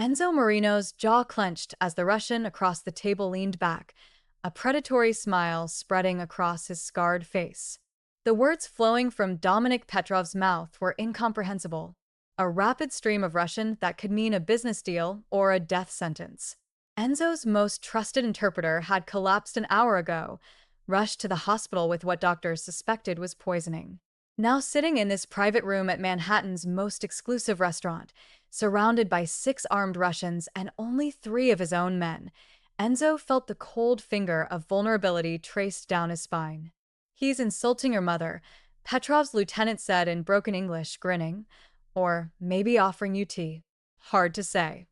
Enzo Marino's jaw clenched as the Russian across the table leaned back, a predatory smile spreading across his scarred face. The words flowing from Dominic Petrov's mouth were incomprehensible, a rapid stream of Russian that could mean a business deal or a death sentence. Enzo's most trusted interpreter had collapsed an hour ago, rushed to the hospital with what doctors suspected was poisoning. Now sitting in this private room at Manhattan's most exclusive restaurant, surrounded by six armed Russians and only three of his own men, Enzo felt the cold finger of vulnerability traced down his spine. "He's insulting your mother," Petrov's lieutenant said in broken English, grinning. "Or maybe offering you tea. Hard to say."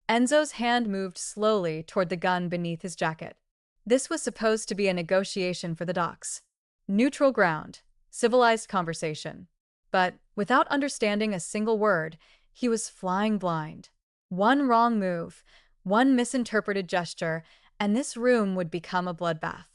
Enzo's hand moved slowly toward the gun beneath his jacket. This was supposed to be a negotiation for the docks. Neutral ground, civilized conversation. But without understanding a single word, he was flying blind. One wrong move, one misinterpreted gesture, and this room would become a bloodbath.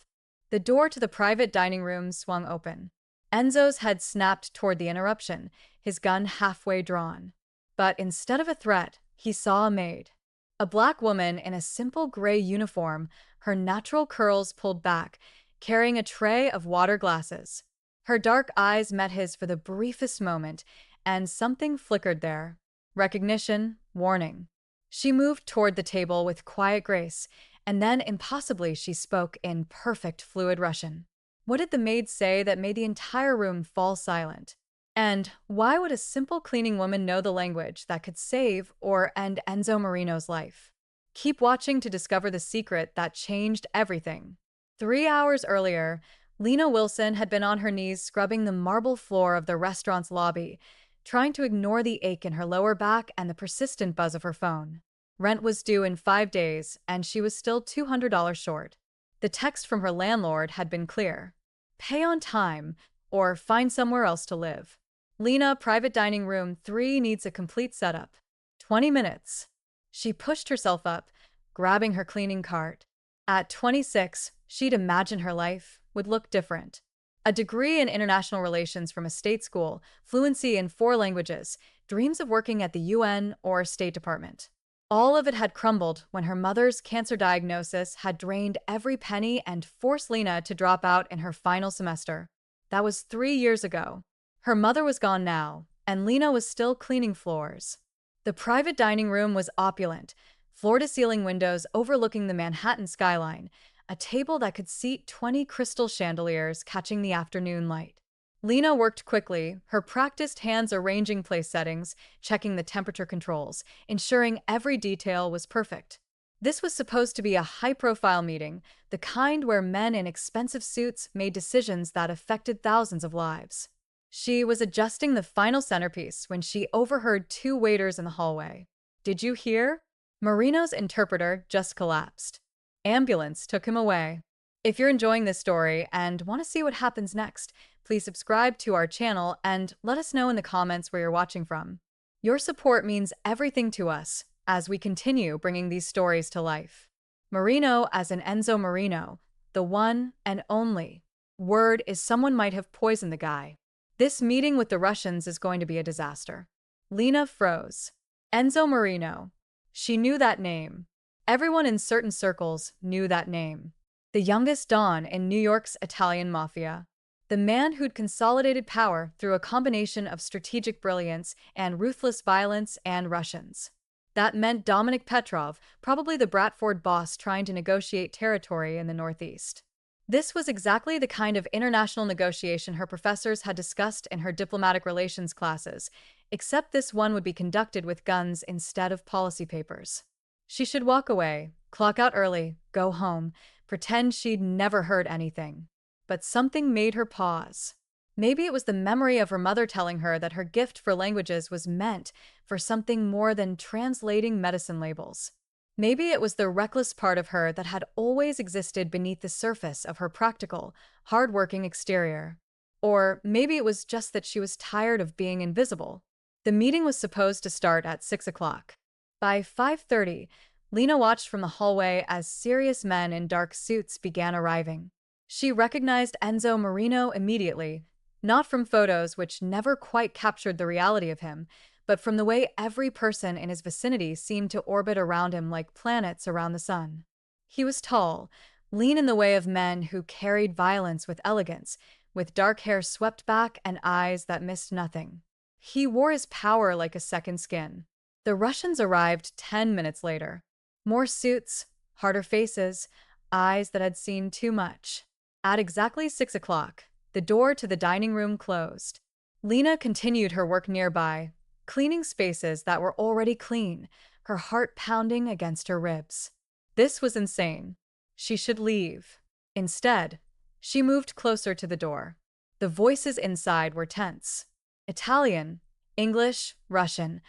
The door to the private dining room swung open. Enzo's head snapped toward the interruption, his gun halfway drawn. But instead of a threat, he saw a maid. A black woman in a simple gray uniform, her natural curls pulled back, carrying a tray of water glasses. Her dark eyes met his for the briefest moment, and something flickered there. Recognition, warning. She moved toward the table with quiet grace, and then impossibly she spoke in perfect fluid Russian. What did the maid say that made the entire room fall silent? And why would a simple cleaning woman know the language that could save or end Enzo Marino's life? Keep watching to discover the secret that changed everything. 3 hours earlier, Lena Wilson had been on her knees scrubbing the marble floor of the restaurant's lobby, trying to ignore the ache in her lower back and the persistent buzz of her phone. Rent was due in 5 days, and she was still $200 short. The text from her landlord had been clear: pay on time, or find somewhere else to live. Lena, private dining room 3 needs a complete setup. 20 minutes. She pushed herself up, grabbing her cleaning cart. At 26, she'd imagined her life would look different. A degree in international relations from a state school, fluency in 4 languages, dreams of working at the UN or State Department. All of it had crumbled when her mother's cancer diagnosis had drained every penny and forced Lena to drop out in her final semester. That was 3 years ago. Her mother was gone now, and Lena was still cleaning floors. The private dining room was opulent, floor-to-ceiling windows overlooking the Manhattan skyline, a table that could seat 20 crystal chandeliers catching the afternoon light. Lena worked quickly, her practiced hands arranging place settings, checking the temperature controls, ensuring every detail was perfect. This was supposed to be a high-profile meeting, the kind where men in expensive suits made decisions that affected thousands of lives. She was adjusting the final centerpiece when she overheard 2 waiters in the hallway. "Did you hear?" Marino's interpreter just collapsed. Ambulance took him away. If you're enjoying this story and want to see what happens next, please subscribe to our channel and let us know in the comments where you're watching from. Your support means everything to us as we continue bringing these stories to life. Marino as in Enzo Marino, the one and only. Word is someone might have poisoned the guy. This meeting with the Russians is going to be a disaster. Lena froze. Enzo Marino. She knew that name. Everyone in certain circles knew that name. The youngest Don in New York's Italian Mafia. The man who'd consolidated power through a combination of strategic brilliance and ruthless violence and Russians. That meant Dominic Petrov, probably the Bradford boss trying to negotiate territory in the Northeast. This was exactly the kind of international negotiation her professors had discussed in her diplomatic relations classes, except this one would be conducted with guns instead of policy papers. She should walk away, clock out early, go home, pretend she'd never heard anything. But something made her pause. Maybe it was the memory of her mother telling her that her gift for languages was meant for something more than translating medicine labels. Maybe it was the reckless part of her that had always existed beneath the surface of her practical, hard-working exterior. Or maybe it was just that she was tired of being invisible. The meeting was supposed to start at 6 o'clock. By 5:30, Lena watched from the hallway as serious men in dark suits began arriving. She recognized Enzo Marino immediately, not from photos which never quite captured the reality of him, but from the way every person in his vicinity seemed to orbit around him like planets around the sun. He was tall, lean in the way of men who carried violence with elegance, with dark hair swept back and eyes that missed nothing. He wore his power like a second skin. The Russians arrived 10 minutes later. More suits, harder faces, eyes that had seen too much. At exactly 6 o'clock, the door to the dining room closed. Lena continued her work nearby, cleaning spaces that were already clean, her heart pounding against her ribs. This was insane. She should leave. Instead, she moved closer to the door. The voices inside were tense. Italian, English, Russian,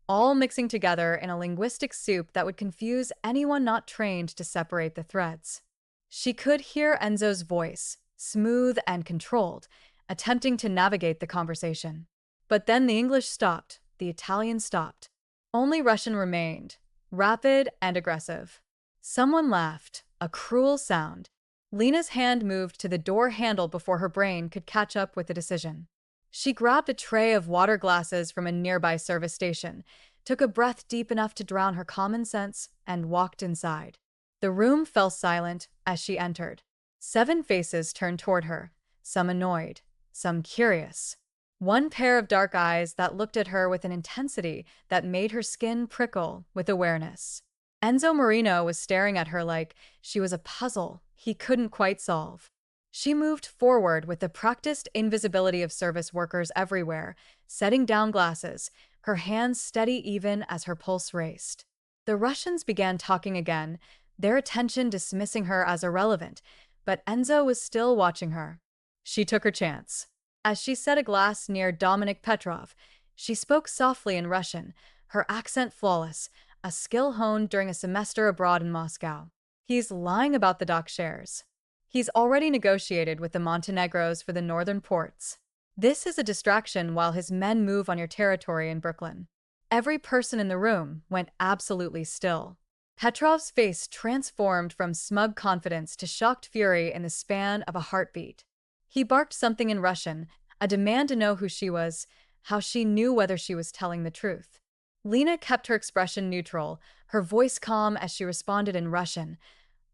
all mixing together in a linguistic soup that would confuse anyone not trained to separate the threads. She could hear Enzo's voice, smooth and controlled, attempting to navigate the conversation. But then the English stopped, the Italian stopped. Only Russian remained, rapid and aggressive. Someone laughed, a cruel sound. Lena's hand moved to the door handle before her brain could catch up with the decision. She grabbed a tray of water glasses from a nearby service station, took a breath deep enough to drown her common sense, and walked inside. The room fell silent as she entered. 7 faces turned toward her, some annoyed, some curious. One pair of dark eyes that looked at her with an intensity that made her skin prickle with awareness. Enzo Marino was staring at her like she was a puzzle he couldn't quite solve. She moved forward with the practiced invisibility of service workers everywhere, setting down glasses, her hands steady even as her pulse raced. The Russians began talking again, their attention dismissing her as irrelevant, but Enzo was still watching her. She took her chance. As she set a glass near Dominic Petrov, she spoke softly in Russian, her accent flawless, a skill honed during a semester abroad in Moscow. He's lying about the dock shares. He's already negotiated with the Montenegros for the northern ports. This is a distraction while his men move on your territory in Brooklyn. Every person in the room went absolutely still. Petrov's face transformed from smug confidence to shocked fury in the span of a heartbeat. He barked something in Russian, a demand to know who she was, how she knew whether she was telling the truth. Lena kept her expression neutral, her voice calm as she responded in Russian.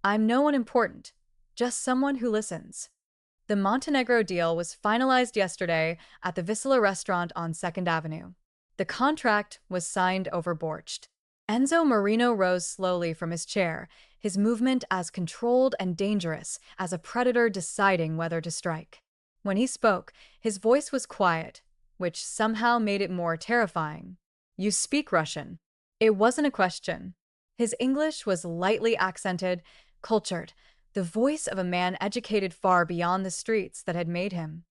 I'm no one important, just someone who listens. The Montenegro deal was finalized yesterday at the Visela restaurant on 2nd Avenue. The contract was signed over Borched. Enzo Marino rose slowly from his chair, his movement as controlled and dangerous as a predator deciding whether to strike. When he spoke, his voice was quiet, which somehow made it more terrifying. You speak Russian. It wasn't a question. His English was lightly accented, cultured, the voice of a man educated far beyond the streets that had made him.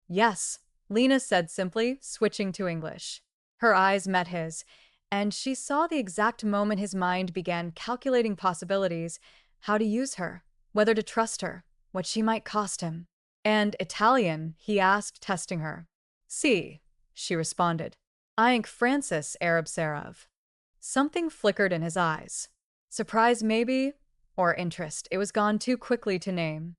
Yes, Lena said simply, switching to English. Her eyes met his, and she saw the exact moment his mind began calculating possibilities, how to use her, whether to trust her, what she might cost him. And Italian, he asked, testing her. Si, she responded. Eyeing Francis Arab Sarav. Something flickered in his eyes. Surprise maybe, or interest. It was gone too quickly to name.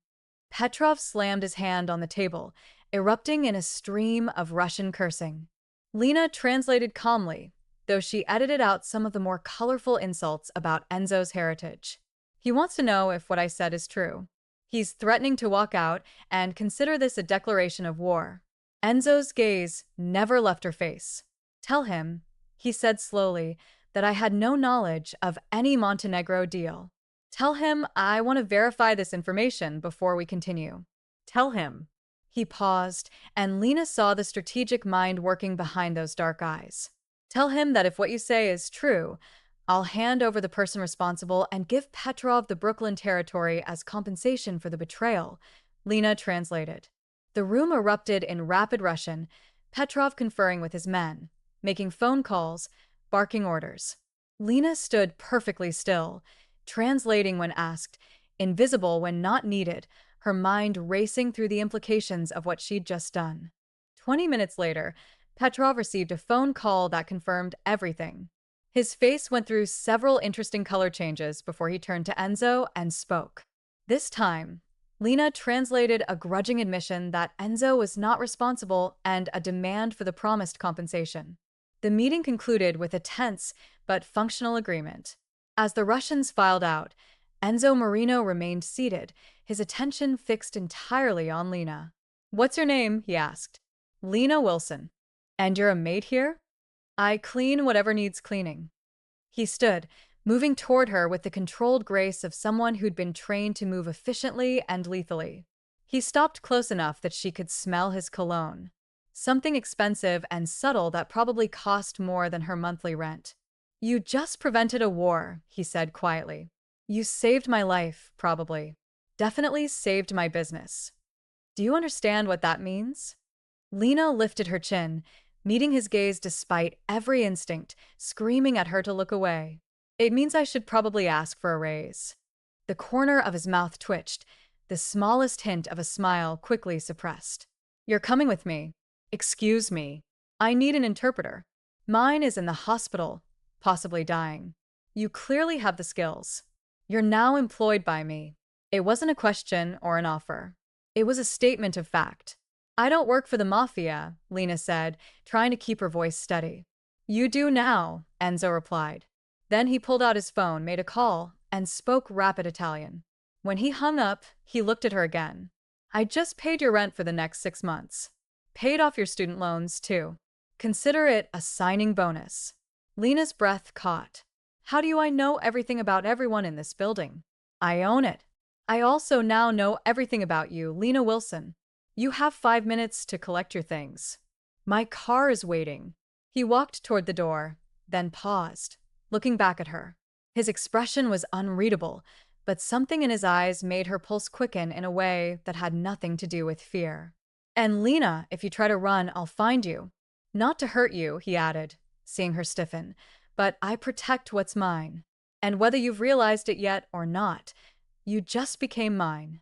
Petrov slammed his hand on the table, erupting in a stream of Russian cursing. Lena translated calmly, though she edited out some of the more colorful insults about Enzo's heritage. He wants to know if what I said is true. He's threatening to walk out and consider this a declaration of war. Enzo's gaze never left her face. Tell him, he said slowly, that I had no knowledge of any Montenegro deal. Tell him I want to verify this information before we continue. Tell him. He paused, and Lena saw the strategic mind working behind those dark eyes. Tell him that if what you say is true, I'll hand over the person responsible and give Petrov the Brooklyn territory as compensation for the betrayal, Lena translated. The room erupted in rapid Russian, Petrov conferring with his men, making phone calls, barking orders. Lena stood perfectly still, translating when asked, invisible when not needed, her mind racing through the implications of what she'd just done. 20 minutes later, Petrov received a phone call that confirmed everything. His face went through several interesting color changes before he turned to Enzo and spoke. This time, Lena translated a grudging admission that Enzo was not responsible and a demand for the promised compensation. The meeting concluded with a tense but functional agreement. As the Russians filed out, Enzo Marino remained seated, his attention fixed entirely on Lena. "What's your name?" he asked. "Lena Wilson." "And you're a maid here?" "I clean whatever needs cleaning." He stood, moving toward her with the controlled grace of someone who'd been trained to move efficiently and lethally. He stopped close enough that she could smell his cologne. Something expensive and subtle that probably cost more than her monthly rent. "You just prevented a war," he said quietly. "You saved my life, probably. Definitely saved my business. Do you understand what that means?" Lena lifted her chin, meeting his gaze despite every instinct, screaming at her to look away. "It means I should probably ask for a raise." The corner of his mouth twitched, the smallest hint of a smile quickly suppressed. "You're coming with me." "Excuse me. I need an interpreter. Mine is in the hospital, possibly dying." "You clearly have the skills. You're now employed by me." It wasn't a question or an offer. It was a statement of fact. "I don't work for the Mafia," Lena said, trying to keep her voice steady. "You do now," Enzo replied. Then he pulled out his phone, made a call, and spoke rapid Italian. When he hung up, he looked at her again. "I just paid your rent for the next 6 months. Paid off your student loans, too. Consider it a signing bonus." Lena's breath caught. "How do I know everything about everyone in this building?" "I own it. I also now know everything about you, Lena Wilson. You have 5 minutes to collect your things. My car is waiting." He walked toward the door, then paused, looking back at her. His expression was unreadable, but something in his eyes made her pulse quicken in a way that had nothing to do with fear. "And Lena, if you try to run, I'll find you. Not to hurt you," he added, seeing her stiffen, "but I protect what's mine. And whether you've realized it yet or not, you just became mine."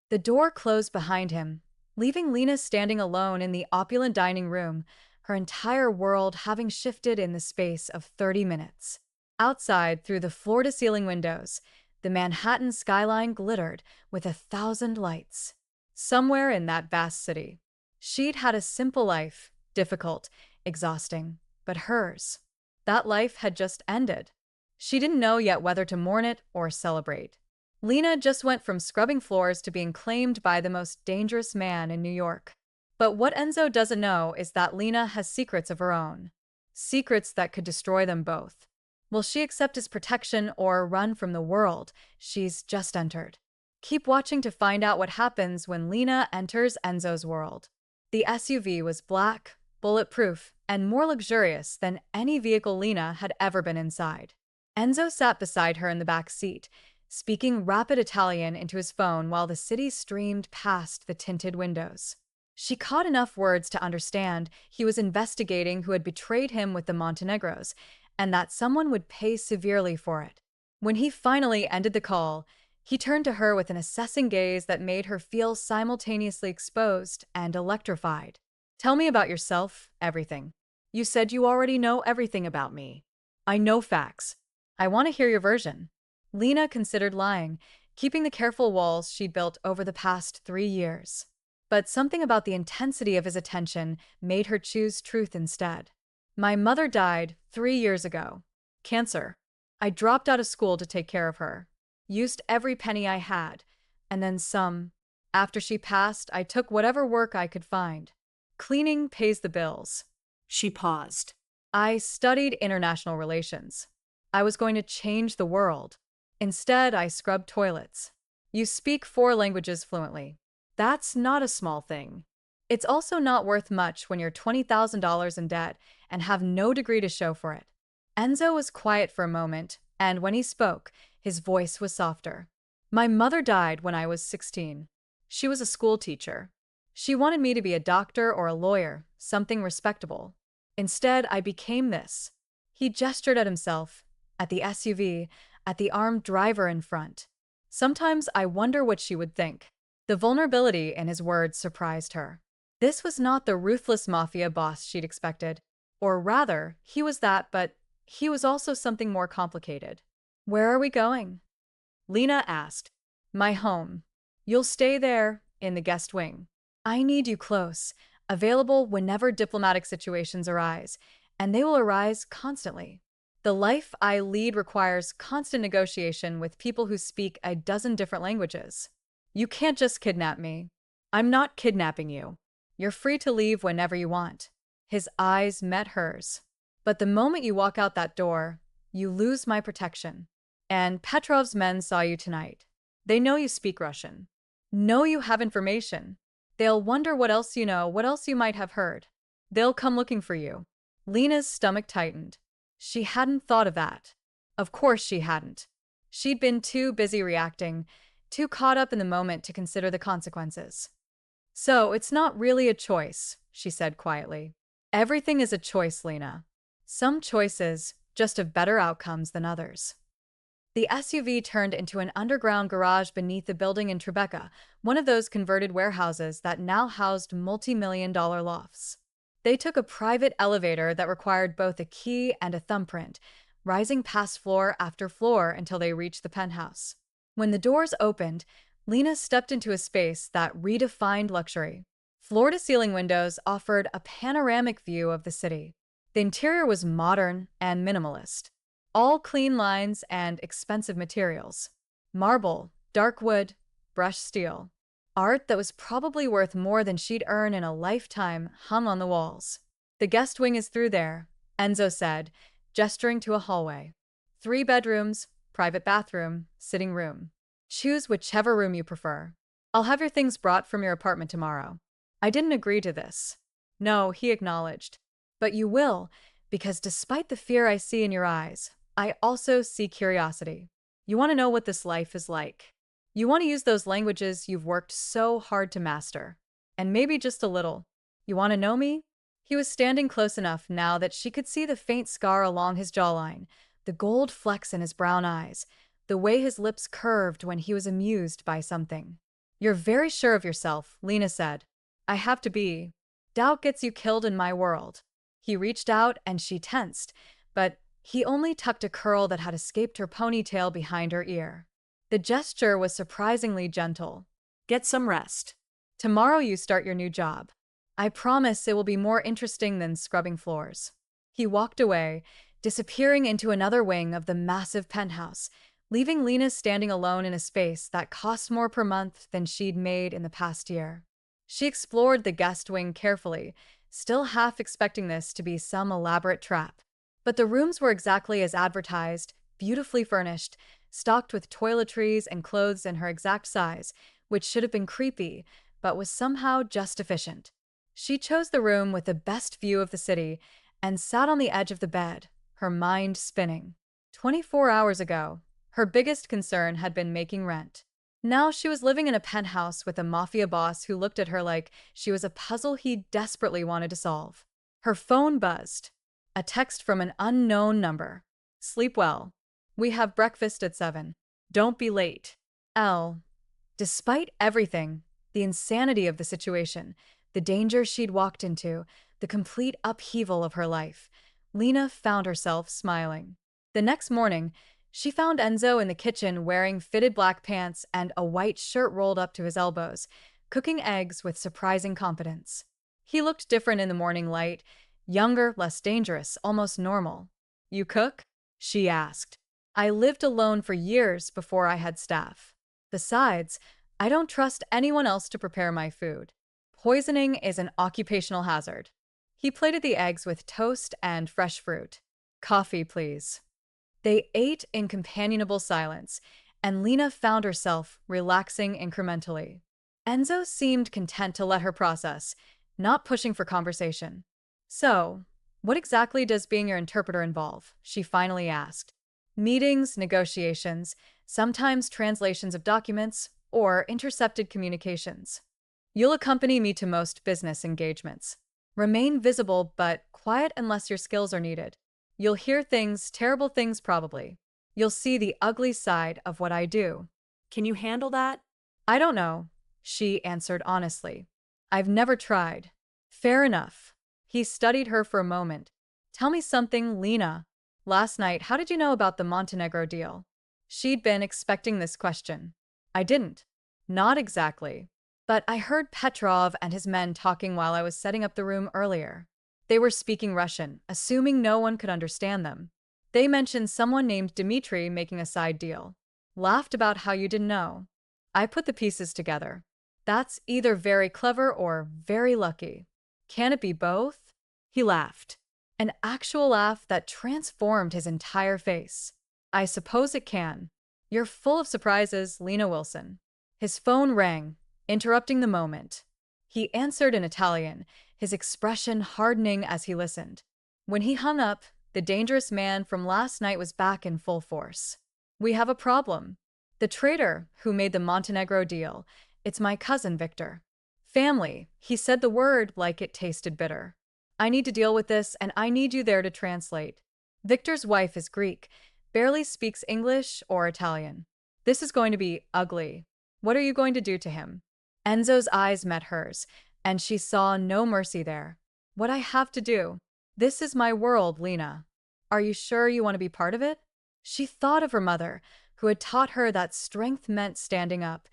The door closed behind him, leaving Lena standing alone in the opulent dining room, her entire world having shifted in the space of 30 minutes. Outside, through the floor-to-ceiling windows, the Manhattan skyline glittered with 1,000 lights. Somewhere in that vast city, she'd had a simple life, difficult, exhausting, but hers. That life had just ended. She didn't know yet whether to mourn it or celebrate. Lena just went from scrubbing floors to being claimed by the most dangerous man in New York. But what Enzo doesn't know is that Lena has secrets of her own. Secrets that could destroy them both. Will she accept his protection or run from the world she's just entered? Keep watching to find out what happens when Lena enters Enzo's world. The SUV was black, bulletproof, and more luxurious than any vehicle Lena had ever been inside. Enzo sat beside her in the back seat, speaking rapid Italian into his phone while the city streamed past the tinted windows. She caught enough words to understand he was investigating who had betrayed him with the Montenegros, and that someone would pay severely for it. When he finally ended the call, he turned to her with an assessing gaze that made her feel simultaneously exposed and electrified. "Tell me about yourself, everything. You said you already know everything about me." "I know facts. I want to hear your version." Lena considered lying, keeping the careful walls she'd built over the past 3 years. But something about the intensity of his attention made her choose truth instead. "My mother died 3 years ago. Cancer. I dropped out of school to take care of her. Used every penny I had, and then some. After she passed, I took whatever work I could find. Cleaning pays the bills." She paused. "I studied international relations. I was going to change the world. Instead, I scrubbed toilets." "You speak 4 languages fluently. That's not a small thing. It's also not worth much when you're $20,000 in debt and have no degree to show for it." Enzo was quiet for a moment, and when he spoke, his voice was softer. "My mother died when I was 16. She was a school teacher. She wanted me to be a doctor or a lawyer, something respectable. Instead, I became this." He gestured at himself, at the SUV, at the armed driver in front. "Sometimes I wonder what she would think." The vulnerability in his words surprised her. This was not the ruthless mafia boss she'd expected. Or rather, he was that, but he was also something more complicated. "Where are we going?" Lena asked. "My home. You'll stay there, in the guest wing. I need you close, available whenever diplomatic situations arise, and they will arise constantly. The life I lead requires constant negotiation with people who speak a dozen different languages. You can't just kidnap me. I'm not kidnapping you. You're free to leave whenever you want. His eyes met hers. But the moment you walk out that door, you lose my protection. And Petrov's men saw you tonight. They know you speak Russian. Know you have information. They'll wonder what else you know, what else you might have heard. They'll come looking for you. Lena's stomach tightened. She hadn't thought of that. Of course she hadn't. She'd been too busy reacting, too caught up in the moment to consider the consequences. So it's not really a choice, she said quietly. Everything is a choice, Lena. Some choices just have better outcomes than others. The SUV turned into an underground garage beneath the building in Tribeca, one of those converted warehouses that now housed multi-million-dollar lofts. They took a private elevator that required both a key and a thumbprint, rising past floor after floor until they reached the penthouse. When the doors opened, Lena stepped into a space that redefined luxury. Floor-to-ceiling windows offered a panoramic view of the city. The interior was modern and minimalist. All clean lines and expensive materials. Marble, dark wood, brushed steel. Art that was probably worth more than she'd earn in a lifetime hung on the walls. The guest wing is through there, Enzo said, gesturing to a hallway. 3 bedrooms, private bathroom, sitting room. Choose whichever room you prefer. I'll have your things brought from your apartment tomorrow. I didn't agree to this. No, he acknowledged. But you will, because despite the fear I see in your eyes, I also see curiosity. You want to know what this life is like. You want to use those languages you've worked so hard to master. And maybe just a little. You want to know me? He was standing close enough now that she could see the faint scar along his jawline, the gold flecks in his brown eyes, the way his lips curved when he was amused by something. You're very sure of yourself, Lena said. I have to be. Doubt gets you killed in my world. He reached out and she tensed, but he only tucked a curl that had escaped her ponytail behind her ear. The gesture was surprisingly gentle. Get some rest. Tomorrow you start your new job. I promise it will be more interesting than scrubbing floors. He walked away, disappearing into another wing of the massive penthouse, leaving Lena standing alone in a space that cost more per month than she'd made in the past year. She explored the guest wing carefully, still half expecting this to be some elaborate trap. But the rooms were exactly as advertised, beautifully furnished, stocked with toiletries and clothes in her exact size, which should have been creepy, but was somehow just efficient. She chose the room with the best view of the city and sat on the edge of the bed, her mind spinning. 24 hours ago, her biggest concern had been making rent. Now she was living in a penthouse with a mafia boss who looked at her like she was a puzzle he desperately wanted to solve. Her phone buzzed. A text from an unknown number. Sleep well. We have breakfast at 7. Don't be late. L. Despite everything, the insanity of the situation, the danger she'd walked into, the complete upheaval of her life, Lena found herself smiling. The next morning, she found Enzo in the kitchen wearing fitted black pants and a white shirt rolled up to his elbows, cooking eggs with surprising confidence. He looked different in the morning light, younger, less dangerous, almost normal. You cook? She asked. I lived alone for years before I had staff. Besides, I don't trust anyone else to prepare my food. Poisoning is an occupational hazard. He plated the eggs with toast and fresh fruit. Coffee, please. They ate in companionable silence, and Lena found herself relaxing incrementally. Enzo seemed content to let her process, not pushing for conversation. So, what exactly does being your interpreter involve? She finally asked. Meetings, negotiations, sometimes translations of documents, or intercepted communications. You'll accompany me to most business engagements. Remain visible but quiet unless your skills are needed. You'll hear things, terrible things probably. You'll see the ugly side of what I do. Can you handle that? I don't know, she answered honestly. I've never tried. Fair enough. He studied her for a moment. Tell me something, Lena. Last night, how did you know about the Montenegro deal? She'd been expecting this question. I didn't. Not exactly. But I heard Petrov and his men talking while I was setting up the room earlier. They were speaking Russian, assuming no one could understand them. They mentioned someone named Dmitri making a side deal. Laughed about how you didn't know. I put the pieces together. That's either very clever or very lucky. Can it be both? He laughed. An actual laugh that transformed his entire face. I suppose it can. You're full of surprises, Lena Wilson. His phone rang, interrupting the moment. He answered in Italian, his expression hardening as he listened. When he hung up, the dangerous man from last night was back in full force. We have a problem. The traitor who made the Montenegro deal, it's my cousin Victor. Family, he said the word like it tasted bitter. I need to deal with this and I need you there to translate. Victor's wife is Greek, barely speaks English or Italian. This is going to be ugly. What are you going to do to him? Enzo's eyes met hers, and she saw no mercy there. What I have to do. This is my world, Lena. Are you sure you want to be part of it? She thought of her mother, who had taught her that strength meant standing up,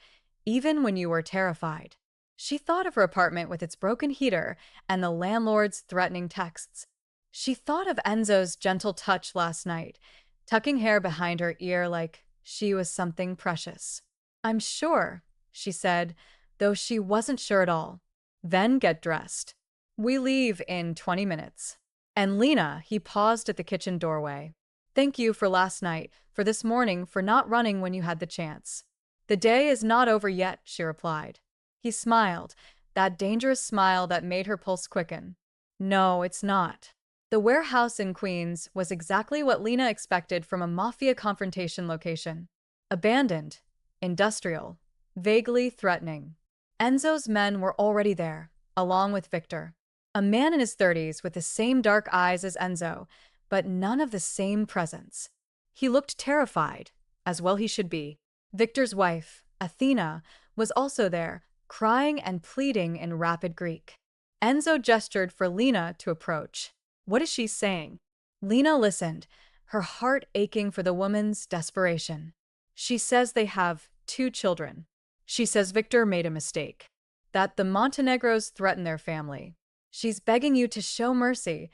even when you were terrified. She thought of her apartment with its broken heater and the landlord's threatening texts. She thought of Enzo's gentle touch last night, tucking hair behind her ear like she was something precious. I'm sure, she said, though she wasn't sure at all. Then get dressed. We leave in 20 minutes. And Lena, he paused at the kitchen doorway. Thank you for last night, for this morning, for not running when you had the chance. The day is not over yet, she replied. He smiled, that dangerous smile that made her pulse quicken. No, it's not. The warehouse in Queens was exactly what Lena expected from a Mafia confrontation location. Abandoned, industrial, vaguely threatening. Enzo's men were already there, along with Victor. A man in his 30s with the same dark eyes as Enzo, but none of the same presence. He looked terrified, as well he should be. Victor's wife, Athena, was also there, crying and pleading in rapid Greek. Enzo gestured for Lena to approach. What is she saying? Lena listened, her heart aching for the woman's desperation. She says they have 2 children. She says Victor made a mistake. That the Montenegros threaten their family. She's begging you to show mercy,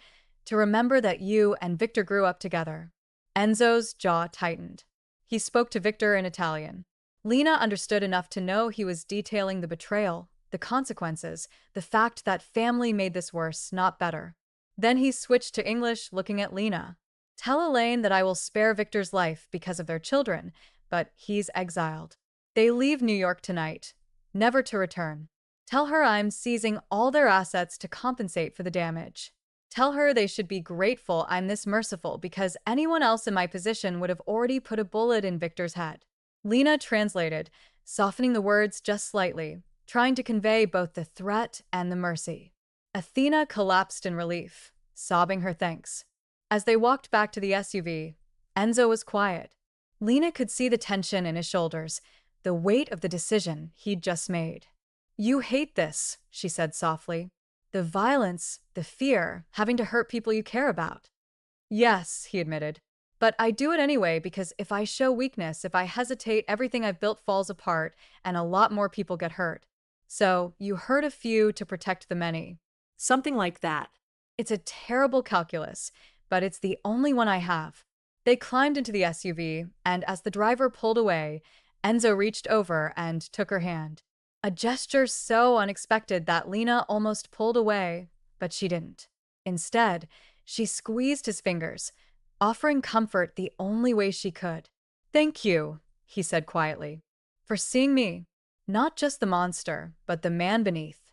to remember that you and Victor grew up together. Enzo's jaw tightened. He spoke to Victor in Italian. Lena understood enough to know he was detailing the betrayal, the consequences, the fact that family made this worse, not better. Then he switched to English, looking at Lena. Tell Elaine that I will spare Victor's life because of their children, but he's exiled. They leave New York tonight, never to return. Tell her I'm seizing all their assets to compensate for the damage. Tell her they should be grateful I'm this merciful because anyone else in my position would have already put a bullet in Victor's head. Lena translated, softening the words just slightly, trying to convey both the threat and the mercy. Athena collapsed in relief, sobbing her thanks. As they walked back to the SUV, Enzo was quiet. Lena could see the tension in his shoulders, the weight of the decision he'd just made. You hate this, she said softly. The violence, the fear, having to hurt people you care about. Yes, he admitted. But I do it anyway because if I show weakness, if I hesitate, everything I've built falls apart and a lot more people get hurt. So you hurt a few to protect the many. Something like that. It's a terrible calculus, but it's the only one I have. They climbed into the SUV, and as the driver pulled away, Enzo reached over and took her hand. A gesture so unexpected that Lena almost pulled away, but she didn't. Instead, she squeezed his fingers, offering comfort the only way she could. Thank you, he said quietly, for seeing me. Not just the monster, but the man beneath.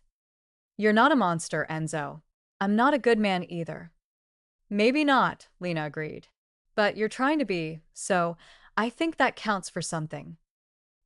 You're not a monster, Enzo. I'm not a good man either. Maybe not, Lena agreed. But you're trying to be, so I think that counts for something.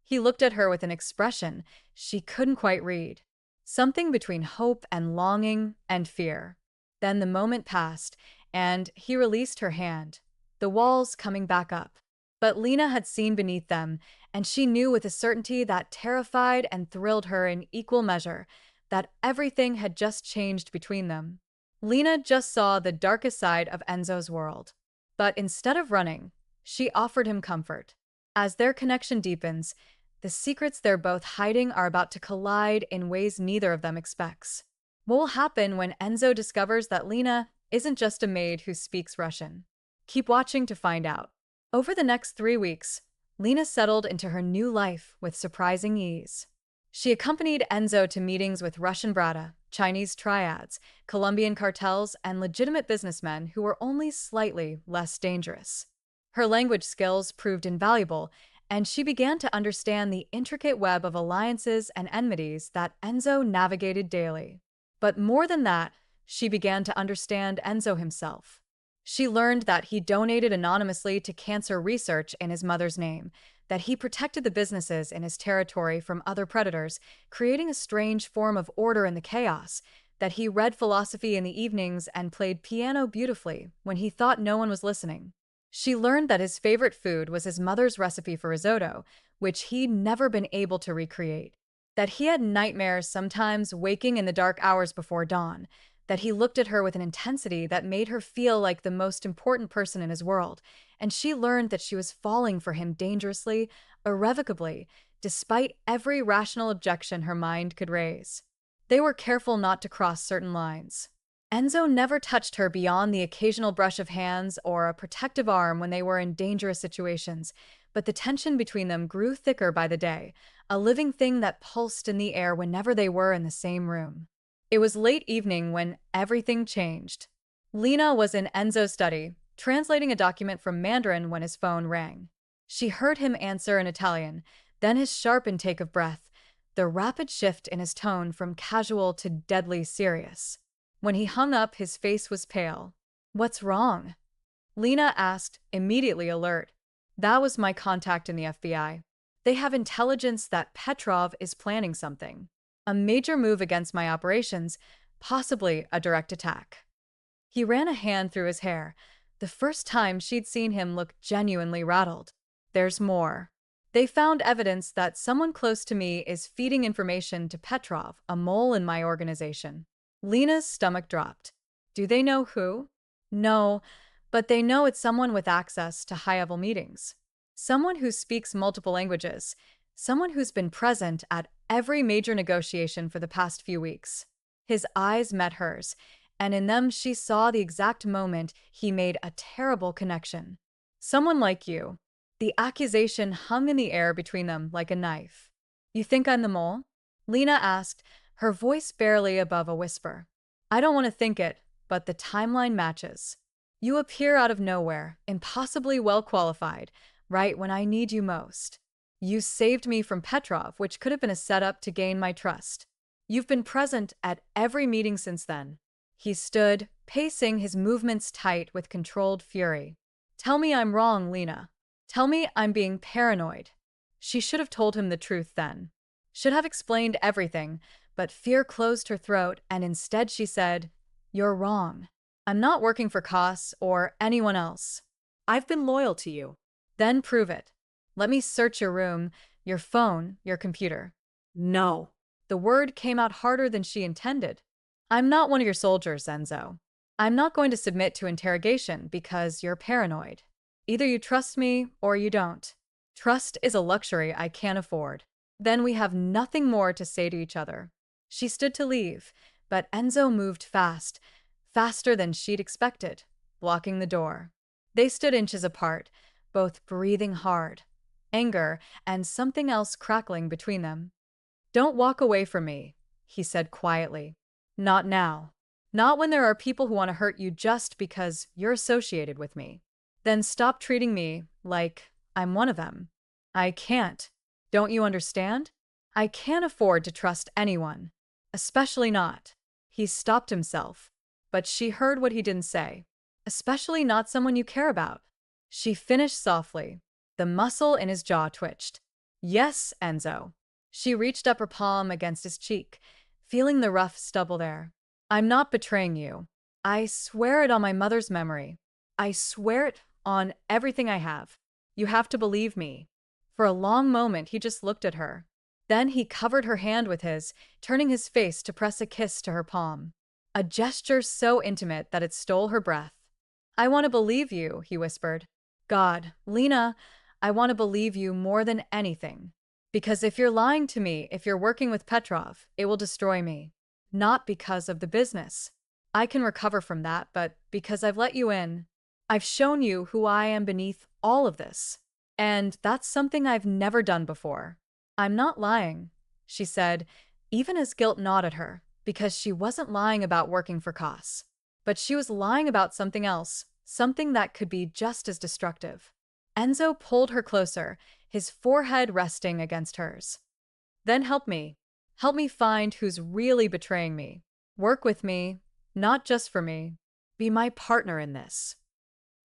He looked at her with an expression she couldn't quite read. Something between hope and longing and fear. Then the moment passed, and he released her hand, the walls coming back up. But Lena had seen beneath them, and she knew with a certainty that terrified and thrilled her in equal measure, that everything had just changed between them. Lena just saw the darkest side of Enzo's world. But instead of running, she offered him comfort. As their connection deepens, the secrets they're both hiding are about to collide in ways neither of them expects. What will happen when Enzo discovers that Lena isn't just a maid who speaks Russian? Keep watching to find out. Over the next 3 weeks, Lena settled into her new life with surprising ease. She accompanied Enzo to meetings with Russian Brada, Chinese triads, Colombian cartels, and legitimate businessmen who were only slightly less dangerous. Her language skills proved invaluable, and she began to understand the intricate web of alliances and enmities that Enzo navigated daily. But more than that, she began to understand Enzo himself. She learned that he donated anonymously to cancer research in his mother's name, that he protected the businesses in his territory from other predators, creating a strange form of order in the chaos, that he read philosophy in the evenings and played piano beautifully when he thought no one was listening. She learned that his favorite food was his mother's recipe for risotto, which he'd never been able to recreate, that he had nightmares sometimes waking in the dark hours before dawn, that he looked at her with an intensity that made her feel like the most important person in his world, and she learned that she was falling for him dangerously, irrevocably, despite every rational objection her mind could raise. They were careful not to cross certain lines. Enzo never touched her beyond the occasional brush of hands or a protective arm when they were in dangerous situations, but the tension between them grew thicker by the day, a living thing that pulsed in the air whenever they were in the same room. It was late evening when everything changed. Lena was in Enzo's study, translating a document from Mandarin when his phone rang. She heard him answer in Italian, then his sharp intake of breath, the rapid shift in his tone from casual to deadly serious. When he hung up, his face was pale. "What's wrong?" Lena asked, immediately alert. "That was my contact in the FBI. They have intelligence that Petrov is planning something. A major move against my operations, possibly a direct attack." He ran a hand through his hair, the first time she'd seen him look genuinely rattled. "There's more. They found evidence that someone close to me is feeding information to Petrov, a mole in my organization." Lena's stomach dropped. "Do they know who?" "No, but they know it's someone with access to high-level meetings. Someone who speaks multiple languages. Someone who's been present at every major negotiation for the past few weeks." His eyes met hers, and in them she saw the exact moment he made a terrible connection. "Someone like you." The accusation hung in the air between them like a knife. "You think I'm the mole?" Lena asked, her voice barely above a whisper. "I don't want to think it, but the timeline matches. You appear out of nowhere, impossibly well qualified, right when I need you most. You saved me from Petrov, which could have been a setup to gain my trust. You've been present at every meeting since then." He stood, pacing, his movements tight with controlled fury. "Tell me I'm wrong, Lena. Tell me I'm being paranoid." She should have told him the truth then. Should have explained everything, but fear closed her throat, and instead she said, "You're wrong. I'm not working for Koss or anyone else. I've been loyal to you." "Then prove it. Let me search your room, your phone, your computer." "No." The word came out harder than she intended. "I'm not one of your soldiers, Enzo. I'm not going to submit to interrogation because you're paranoid. Either you trust me or you don't. Trust is a luxury I can't afford." Then we have nothing more to say to each other. She stood to leave, but Enzo moved fast, faster than she'd expected, blocking the door. They stood inches apart, both breathing hard, anger and something else crackling between them. "Don't walk away from me," he said quietly. "Not now. Not when there are people who want to hurt you just because you're associated with me. Then stop treating me like I'm one of them. I can't. Don't you understand? I can't afford to trust anyone. Especially not." He stopped himself, but she heard what he didn't say. "Especially not someone you care about." She finished softly. The muscle in his jaw twitched. "Yes, Enzo." She reached up her palm against his cheek, feeling the rough stubble there. "I'm not betraying you. I swear it on my mother's memory. I swear it on everything I have. You have to believe me." For a long moment, he just looked at her. Then he covered her hand with his, turning his face to press a kiss to her palm. A gesture so intimate that it stole her breath. "I want to believe you," he whispered. "God, Lena, I want to believe you more than anything. Because if you're lying to me, if you're working with Petrov, it will destroy me. Not because of the business. I can recover from that, but because I've let you in. I've shown you who I am beneath all of this. And that's something I've never done before. I'm not lying, she said, even as guilt gnawed at her, because she wasn't lying about working for Koss. But she was lying about something else, something that could be just as destructive. Enzo pulled her closer, his forehead resting against hers. Then help me. Help me find who's really betraying me. Work with me, not just for me. Be my partner in this.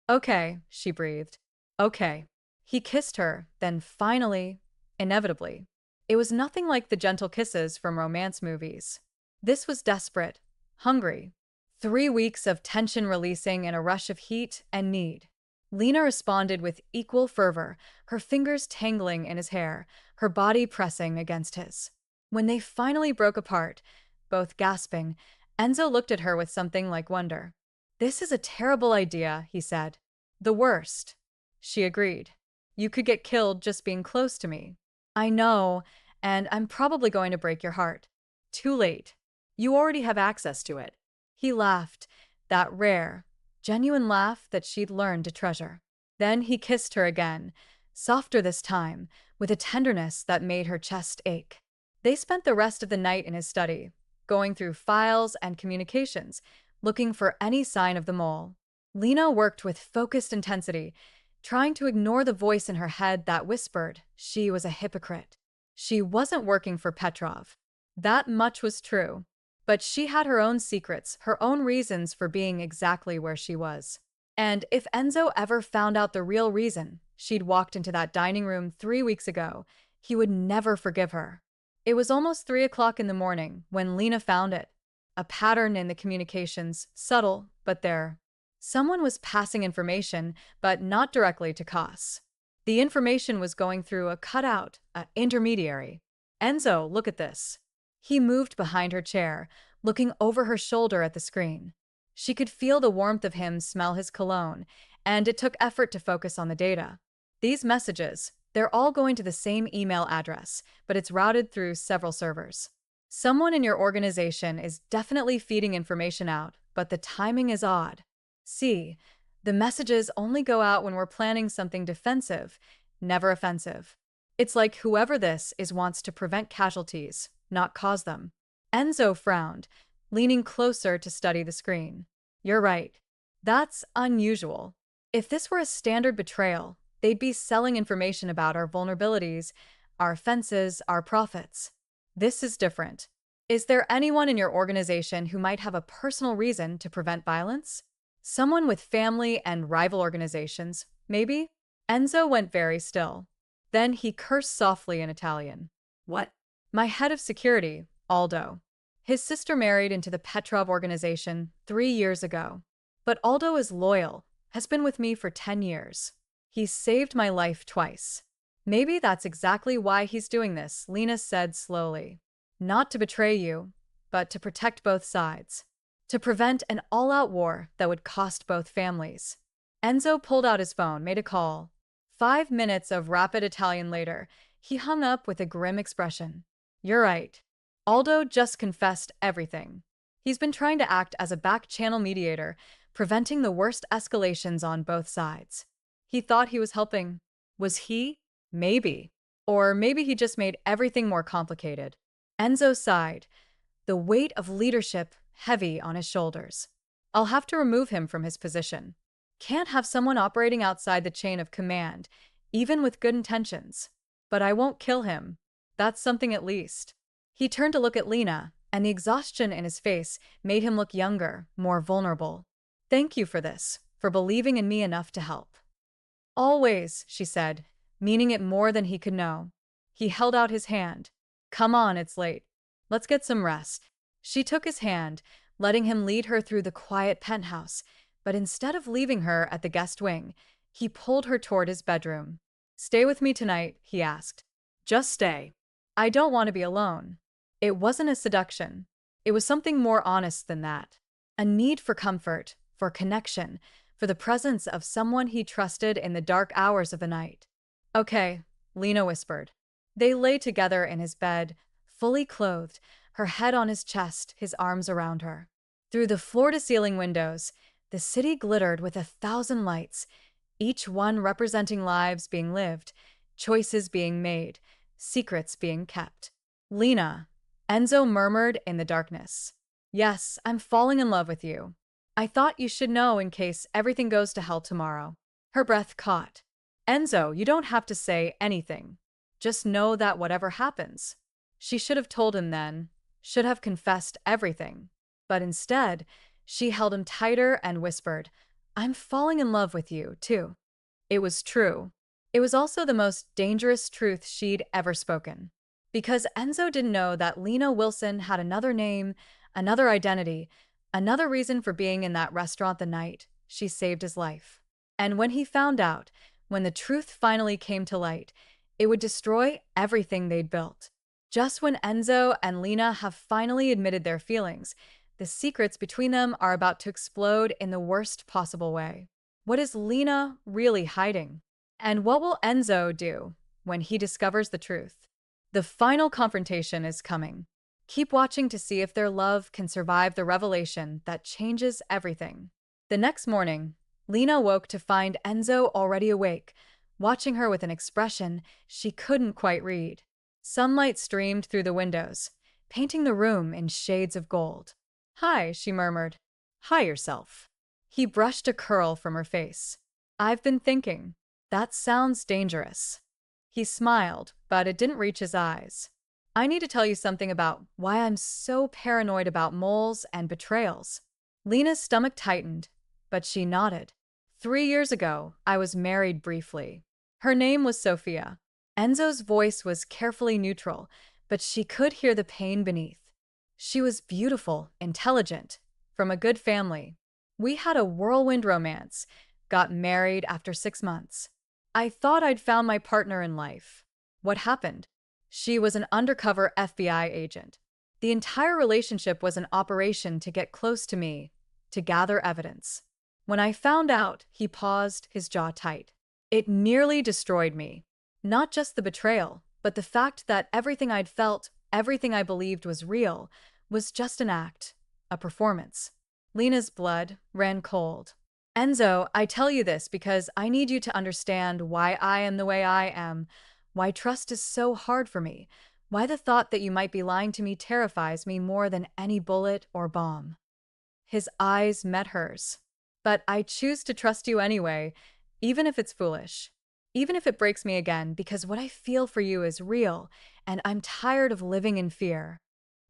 Okay, she breathed. Okay. He kissed her, then finally, inevitably. It was nothing like the gentle kisses from romance movies. This was desperate, hungry. 3 weeks of tension releasing in a rush of heat and need. Lena responded with equal fervor, her fingers tangling in his hair, her body pressing against his. When they finally broke apart, both gasping, Enzo looked at her with something like wonder. This is a terrible idea, he said. The worst. She agreed. You could get killed just being close to me. I know, and I'm probably going to break your heart. Too late. You already have access to it. He laughed, that rare, genuine laugh that she'd learned to treasure. Then he kissed her again, softer this time, with a tenderness that made her chest ache. They spent the rest of the night in his study, going through files and communications, looking for any sign of the mole. Lena worked with focused intensity, trying to ignore the voice in her head that whispered she was a hypocrite. She wasn't working for Petrov. That much was true. But she had her own secrets, her own reasons for being exactly where she was. And if Enzo ever found out the real reason she'd walked into that dining room 3 weeks ago, he would never forgive her. It was almost 3 o'clock in the morning when Lena found it. A pattern in the communications, subtle, but there. Someone was passing information, but not directly to Koss. The information was going through a cutout, an intermediary. Enzo, look at this. He moved behind her chair, looking over her shoulder at the screen. She could feel the warmth of him smell his cologne, and it took effort to focus on the data. These messages, they're all going to the same email address, but it's routed through several servers. Someone in your organization is definitely feeding information out, but the timing is odd. See, the messages only go out when we're planning something defensive, never offensive. It's like whoever this is wants to prevent casualties, not cause them. Enzo frowned, leaning closer to study the screen. You're right. That's unusual. If this were a standard betrayal, they'd be selling information about our vulnerabilities, our offenses, our profits. This is different. Is there anyone in your organization who might have a personal reason to prevent violence? Someone with family and rival organizations, maybe? Enzo went very still. Then he cursed softly in Italian. What? My head of security, Aldo. His sister married into the Petrov organization 3 years ago. But Aldo is loyal, has been with me for 10 years. He's saved my life twice. Maybe that's exactly why he's doing this, Lena said slowly. Not to betray you, but to protect both sides. To prevent an all-out war that would cost both families. Enzo pulled out his phone, made a call. 5 minutes of rapid Italian later, he hung up with a grim expression. You're right. Aldo just confessed everything. He's been trying to act as a back-channel mediator, preventing the worst escalations on both sides. He thought he was helping. Was he? Maybe. Or maybe he just made everything more complicated. Enzo sighed, the weight of leadership heavy on his shoulders. I'll have to remove him from his position. Can't have someone operating outside the chain of command, even with good intentions. But I won't kill him. That's something at least. He turned to look at Lena, and the exhaustion in his face made him look younger, more vulnerable. Thank you for this, for believing in me enough to help. Always, she said, meaning it more than he could know. He held out his hand. Come on, it's late. Let's get some rest. She took his hand, letting him lead her through the quiet penthouse, but instead of leaving her at the guest wing, he pulled her toward his bedroom. Stay with me tonight, he asked. Just stay. I don't want to be alone. It wasn't a seduction. It was something more honest than that. A need for comfort, for connection, for the presence of someone he trusted in the dark hours of the night. Okay, Lena whispered. They lay together in his bed, fully clothed, her head on his chest, his arms around her. Through the floor-to-ceiling windows, the city glittered with 1,000 lights, each one representing lives being lived, choices being made, secrets being kept. Lena, Enzo murmured in the darkness. Yes, I'm falling in love with you. I thought you should know in case everything goes to hell tomorrow. Her breath caught. Enzo, you don't have to say anything. Just know that whatever happens. She should have told him then, should have confessed everything. But instead, she held him tighter and whispered, I'm falling in love with you, too. It was true. It was also the most dangerous truth she'd ever spoken. Because Enzo didn't know that Lena Wilson had another name, another identity, another reason for being in that restaurant the night she saved his life. And when he found out, when the truth finally came to light, it would destroy everything they'd built. Just when Enzo and Lena have finally admitted their feelings, the secrets between them are about to explode in the worst possible way. What is Lena really hiding? And what will Enzo do when he discovers the truth? The final confrontation is coming. Keep watching to see if their love can survive the revelation that changes everything. The next morning, Lena woke to find Enzo already awake, watching her with an expression she couldn't quite read. Sunlight streamed through the windows, painting the room in shades of gold. Hi, she murmured. Hi yourself. He brushed a curl from her face. I've been thinking. That sounds dangerous. He smiled, but it didn't reach his eyes. I need to tell you something about why I'm so paranoid about moles and betrayals. Lena's stomach tightened, but she nodded. 3 years ago, I was married briefly. Her name was Sophia. Enzo's voice was carefully neutral, but she could hear the pain beneath. She was beautiful, intelligent, from a good family. We had a whirlwind romance, got married after 6 months. I thought I'd found my partner in life. What happened? She was an undercover FBI agent. The entire relationship was an operation to get close to me, to gather evidence. When I found out, he paused, his jaw tight. It nearly destroyed me. Not just the betrayal, but the fact that everything I'd felt, everything I believed was real, was just an act, a performance. Lena's blood ran cold. Enzo, I tell you this because I need you to understand why I am the way I am, why trust is so hard for me, why the thought that you might be lying to me terrifies me more than any bullet or bomb. His eyes met hers. But I choose to trust you anyway, even if it's foolish. Even if it breaks me again, because what I feel for you is real, and I'm tired of living in fear.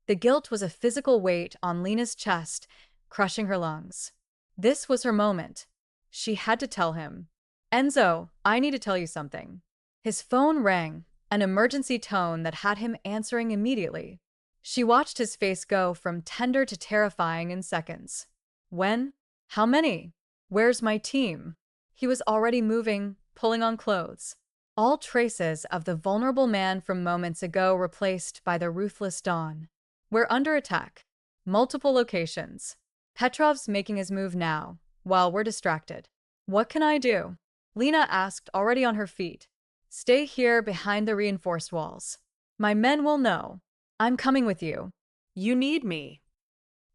The guilt was a physical weight on Lena's chest, crushing her lungs. This was her moment. She had to tell him. Enzo, I need to tell you something. His phone rang, an emergency tone that had him answering immediately. She watched his face go from tender to terrifying in seconds. When? How many? Where's my team? He was already moving, pulling on clothes. All traces of the vulnerable man from moments ago replaced by the ruthless dawn. We're under attack. Multiple locations. Petrov's making his move now, while we're distracted. What can I do? Lena asked, already on her feet. Stay here behind the reinforced walls. My men will know. I'm coming with you. You need me.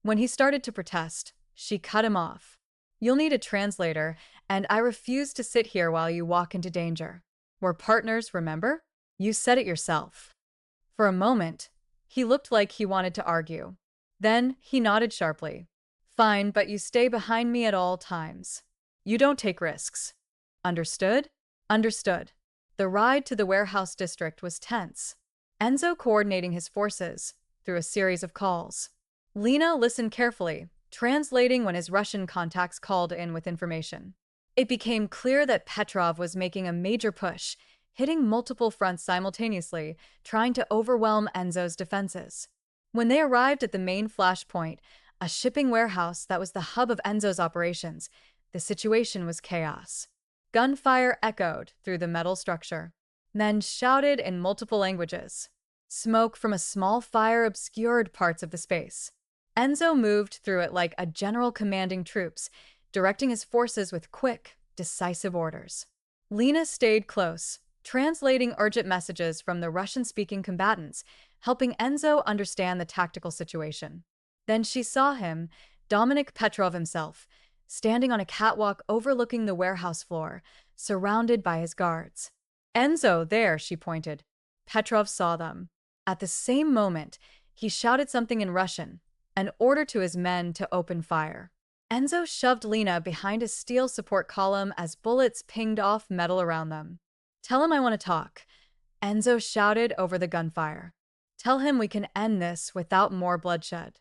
When he started to protest, she cut him off. You'll need a translator, and I refuse to sit here while you walk into danger. We're partners, remember? You said it yourself. For a moment, he looked like he wanted to argue. Then he nodded sharply. Fine, but you stay behind me at all times. You don't take risks. Understood? Understood. The ride to the warehouse district was tense. Enzo coordinating his forces through a series of calls. Lena listened carefully, translating when his Russian contacts called in with information. It became clear that Petrov was making a major push, hitting multiple fronts simultaneously, trying to overwhelm Enzo's defenses. When they arrived at the main flashpoint, a shipping warehouse that was the hub of Enzo's operations, the situation was chaos. Gunfire echoed through the metal structure. Men shouted in multiple languages. Smoke from a small fire obscured parts of the space. Enzo moved through it like a general commanding troops, directing his forces with quick, decisive orders. Lena stayed close, translating urgent messages from the Russian-speaking combatants, helping Enzo understand the tactical situation. Then she saw him, Dominic Petrov himself, standing on a catwalk overlooking the warehouse floor, surrounded by his guards. Enzo, there, she pointed. Petrov saw them. At the same moment, he shouted something in Russian, an order to his men to open fire. Enzo shoved Lena behind a steel support column as bullets pinged off metal around them. Tell him I want to talk, Enzo shouted over the gunfire. Tell him we can end this without more bloodshed.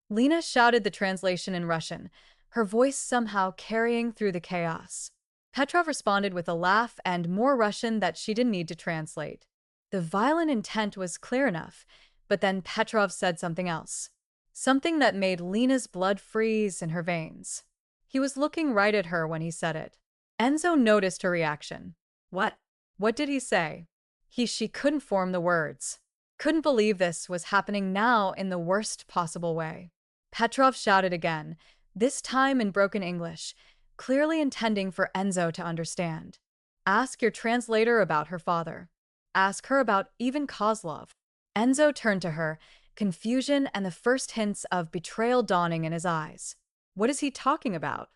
Lena shouted the translation in Russian, her voice somehow carrying through the chaos. Petrov responded with a laugh and more Russian that she didn't need to translate. The violent intent was clear enough, but then Petrov said something else. Something that made Lena's blood freeze in her veins. He was looking right at her when he said it. Enzo noticed her reaction. What? What did he say? She couldn't form the words. Couldn't believe this was happening now in the worst possible way. Petrov shouted again, this time in broken English, clearly intending for Enzo to understand. Ask your translator about her father. Ask her about Ivan Kozlov. Enzo turned to her, confusion and the first hints of betrayal dawning in his eyes. What is he talking about?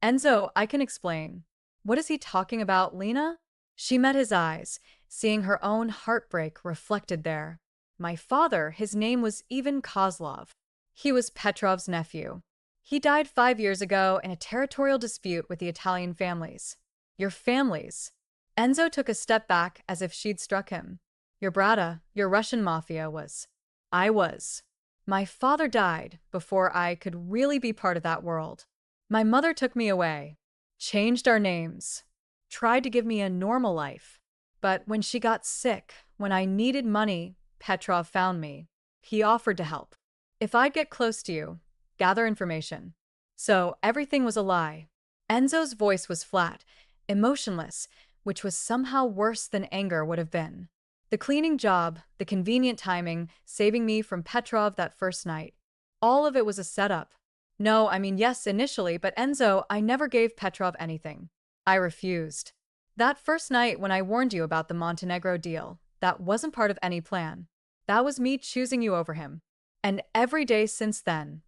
Enzo, I can explain. What is he talking about, Lena? She met his eyes, seeing her own heartbreak reflected there. My father, his name was Ivan Kozlov. He was Petrov's nephew. He died 5 years ago in a territorial dispute with the Italian families. Your families? Enzo took a step back as if she'd struck him. Your brata, your Russian mafia was. I was. My father died before I could really be part of that world. My mother took me away, changed our names, tried to give me a normal life. But when she got sick, when I needed money, Petrov found me. He offered to help. If I'd get close to you, gather information. So everything was a lie. Enzo's voice was flat, emotionless, which was somehow worse than anger would have been. The cleaning job, the convenient timing, saving me from Petrov that first night. All of it was a setup. No, I mean, yes, initially, but Enzo, I never gave Petrov anything. I refused. That first night when I warned you about the Montenegro deal, that wasn't part of any plan. That was me choosing you over him. And every day since then,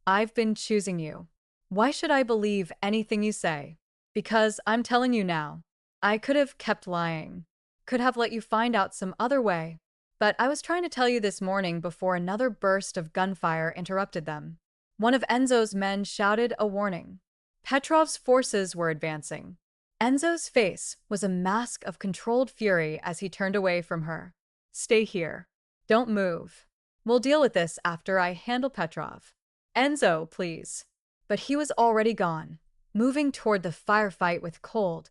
I've been choosing you. Why should I believe anything you say? Because I'm telling you now, I could have kept lying. Could have let you find out some other way. But I was trying to tell you this morning before another burst of gunfire interrupted them. One of Enzo's men shouted a warning. Petrov's forces were advancing. Enzo's face was a mask of controlled fury as he turned away from her. Stay here. Don't move. We'll deal with this after I handle Petrov. Enzo, please. But he was already gone, moving toward the firefight with cold,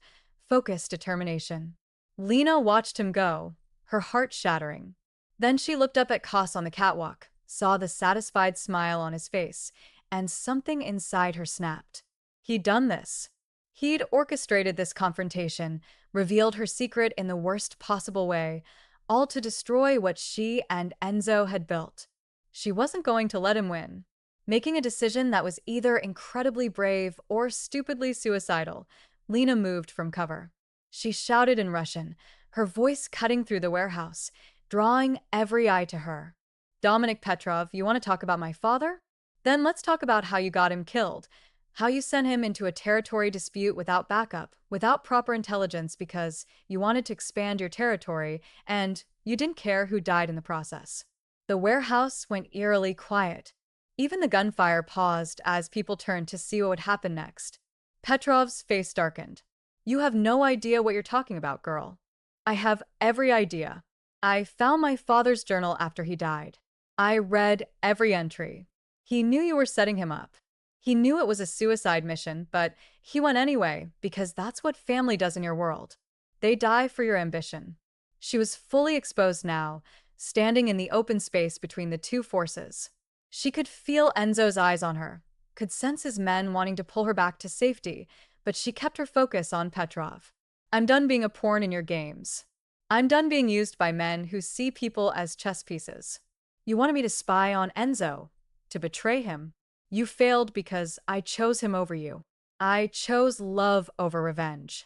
focused determination. Lena watched him go, her heart shattering. Then she looked up at Kos on the catwalk, saw the satisfied smile on his face, and something inside her snapped. He'd done this. He'd orchestrated this confrontation, revealed her secret in the worst possible way, all to destroy what she and Enzo had built. She wasn't going to let him win. Making a decision that was either incredibly brave or stupidly suicidal, Lena moved from cover. She shouted in Russian, her voice cutting through the warehouse, drawing every eye to her. Dominic Petrov, you want to talk about my father? Then let's talk about how you got him killed, how you sent him into a territory dispute without backup, without proper intelligence because you wanted to expand your territory and you didn't care who died in the process. The warehouse went eerily quiet. Even the gunfire paused as people turned to see what would happen next. Petrov's face darkened. You have no idea what you're talking about, girl. I have every idea. I found my father's journal after he died. I read every entry. He knew you were setting him up. He knew it was a suicide mission, but he went anyway because that's what family does in your world. They die for your ambition. She was fully exposed now, standing in the open space between the two forces. She could feel Enzo's eyes on her, could sense his men wanting to pull her back to safety, but she kept her focus on Petrov. I'm done being a pawn in your games. I'm done being used by men who see people as chess pieces. You wanted me to spy on Enzo, to betray him. You failed because I chose him over you. I chose love over revenge.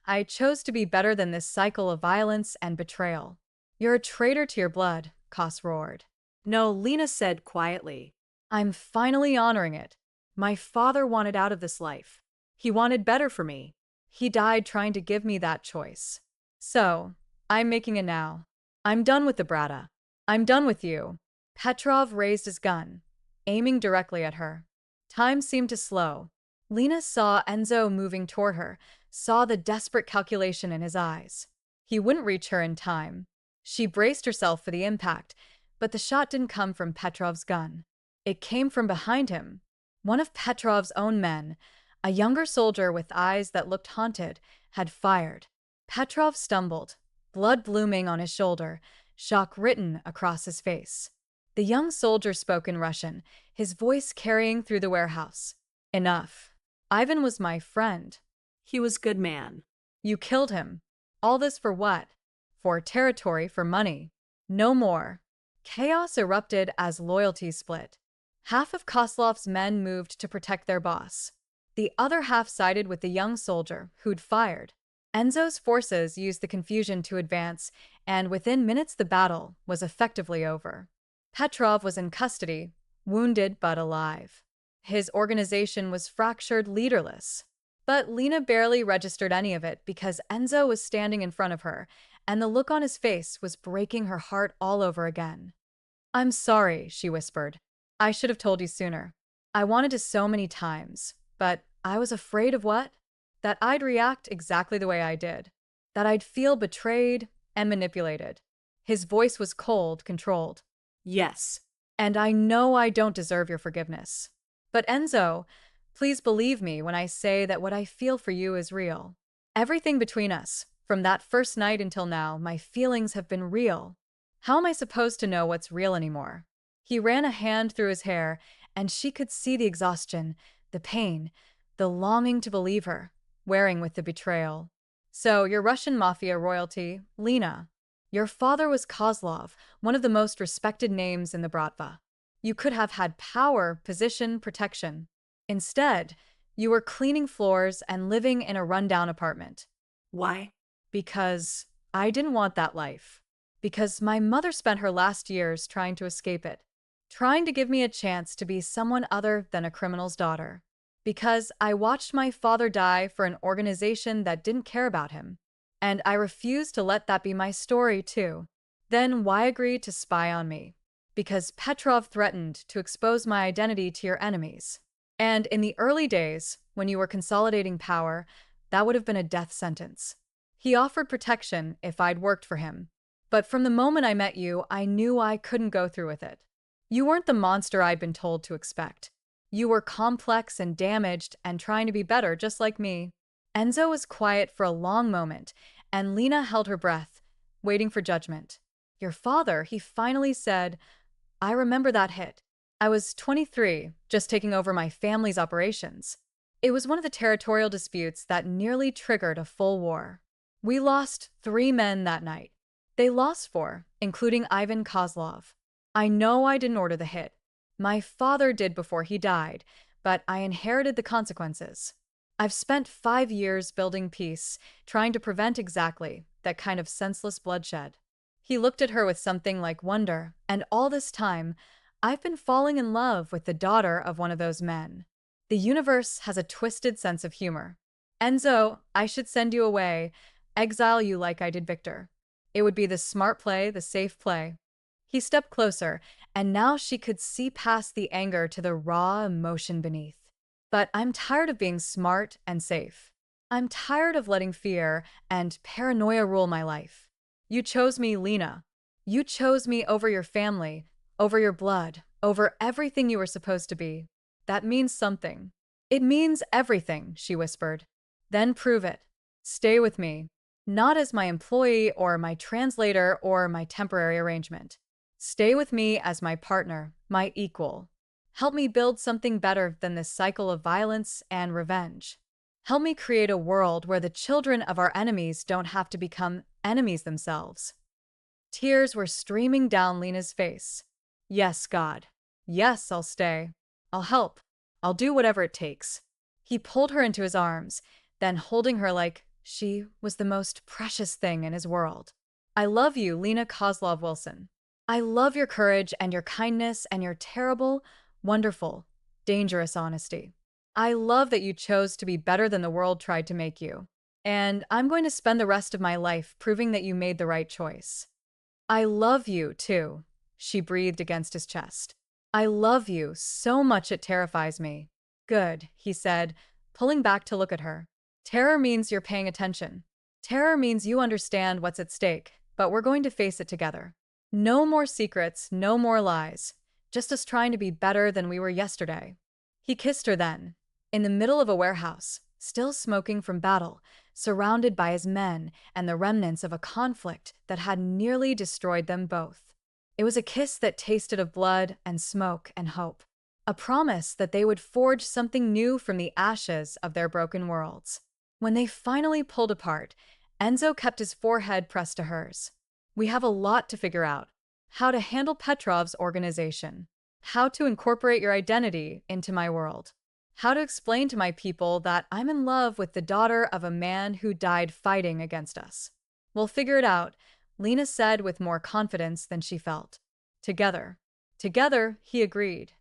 I chose to be better than this cycle of violence and betrayal. You're a traitor to your blood, Kos roared. No, Lena said quietly. I'm finally honoring it. My father wanted out of this life. He wanted better for me. He died trying to give me that choice. So, I'm making it now. I'm done with the Brata. I'm done with you. Petrov raised his gun, aiming directly at her. Time seemed to slow. Lena saw Enzo moving toward her, saw the desperate calculation in his eyes. He wouldn't reach her in time. She braced herself for the impact, but the shot didn't come from Petrov's gun. It came from behind him. One of Petrov's own men, a younger soldier with eyes that looked haunted, had fired. Petrov stumbled, blood blooming on his shoulder, shock written across his face. The young soldier spoke in Russian, his voice carrying through the warehouse. Enough. Ivan was my friend. He was good man. You killed him. All this for what? For territory, for money. No more. Chaos erupted as loyalties split. Half of Koslov's men moved to protect their boss. The other half sided with the young soldier who'd fired. Enzo's forces used the confusion to advance, and within minutes the battle was effectively over. Petrov was in custody, wounded but alive. His organization was fractured, leaderless. But Lena barely registered any of it because Enzo was standing in front of her, and the look on his face was breaking her heart all over again. I'm sorry, she whispered. I should have told you sooner. I wanted to so many times, but I was afraid of what? That I'd react exactly the way I did. That I'd feel betrayed and manipulated. His voice was cold, controlled. Yes. And I know I don't deserve your forgiveness. But Enzo, please believe me when I say that what I feel for you is real. Everything between us, from that first night until now, my feelings have been real. How am I supposed to know what's real anymore? He ran a hand through his hair, and she could see the exhaustion, the pain, the longing to believe her, wearing with the betrayal. So, you're Russian Mafia royalty, Lena. Your father was Kozlov, one of the most respected names in the Bratva. You could have had power, position, protection. Instead, you were cleaning floors and living in a rundown apartment. Why? Because I didn't want that life. Because my mother spent her last years trying to escape it. Trying to give me a chance to be someone other than a criminal's daughter. Because I watched my father die for an organization that didn't care about him. And I refused to let that be my story, too. Then why agree to spy on me? Because Petrov threatened to expose my identity to your enemies. And in the early days, when you were consolidating power, that would have been a death sentence. He offered protection if I'd worked for him. But from the moment I met you, I knew I couldn't go through with it. You weren't the monster I'd been told to expect. You were complex and damaged and trying to be better, just like me. Enzo was quiet for a long moment, and Lena held her breath, waiting for judgment. Your father, he finally said, I remember that hit. I was 23, just taking over my family's operations. It was one of the territorial disputes that nearly triggered a full war. We lost 3 men that night. They lost 4, including Ivan Kozlov. I know I didn't order the hit. My father did before he died, but I inherited the consequences. I've spent 5 years building peace, trying to prevent exactly that kind of senseless bloodshed. He looked at her with something like wonder, and all this time, I've been falling in love with the daughter of one of those men. The universe has a twisted sense of humor. Enzo, I should send you away, exile you like I did Victor. It would be the smart play, the safe play. He stepped closer, and now she could see past the anger to the raw emotion beneath. But I'm tired of being smart and safe. I'm tired of letting fear and paranoia rule my life. You chose me, Lena. You chose me over your family, over your blood, over everything you were supposed to be. That means something. It means everything, she whispered. Then prove it. Stay with me. Not as my employee or my translator or my temporary arrangement. Stay with me as my partner, my equal. Help me build something better than this cycle of violence and revenge. Help me create a world where the children of our enemies don't have to become enemies themselves. Tears were streaming down Lena's face. Yes, God. Yes, I'll stay. I'll help. I'll do whatever it takes. He pulled her into his arms, then holding her like She was the most precious thing in his world. I love you, Lena Kozlov Wilson. I love your courage and your kindness and your terrible, wonderful, dangerous honesty. I love that you chose to be better than the world tried to make you. And I'm going to spend the rest of my life proving that you made the right choice. I love you, too, she breathed against his chest. I love you so much it terrifies me. Good, he said, pulling back to look at her. Terror means you're paying attention. Terror means you understand what's at stake, but we're going to face it together. No more secrets, no more lies. Just us trying to be better than we were yesterday. He kissed her then, in the middle of a warehouse, still smoking from battle, surrounded by his men and the remnants of a conflict that had nearly destroyed them both. It was a kiss that tasted of blood and smoke and hope, a promise that they would forge something new from the ashes of their broken worlds. When they finally pulled apart, Enzo kept his forehead pressed to hers. We have a lot to figure out. How to handle Petrov's organization. How to incorporate your identity into my world. How to explain to my people that I'm in love with the daughter of a man who died fighting against us. We'll figure it out, Lena said with more confidence than she felt. Together. Together, he agreed.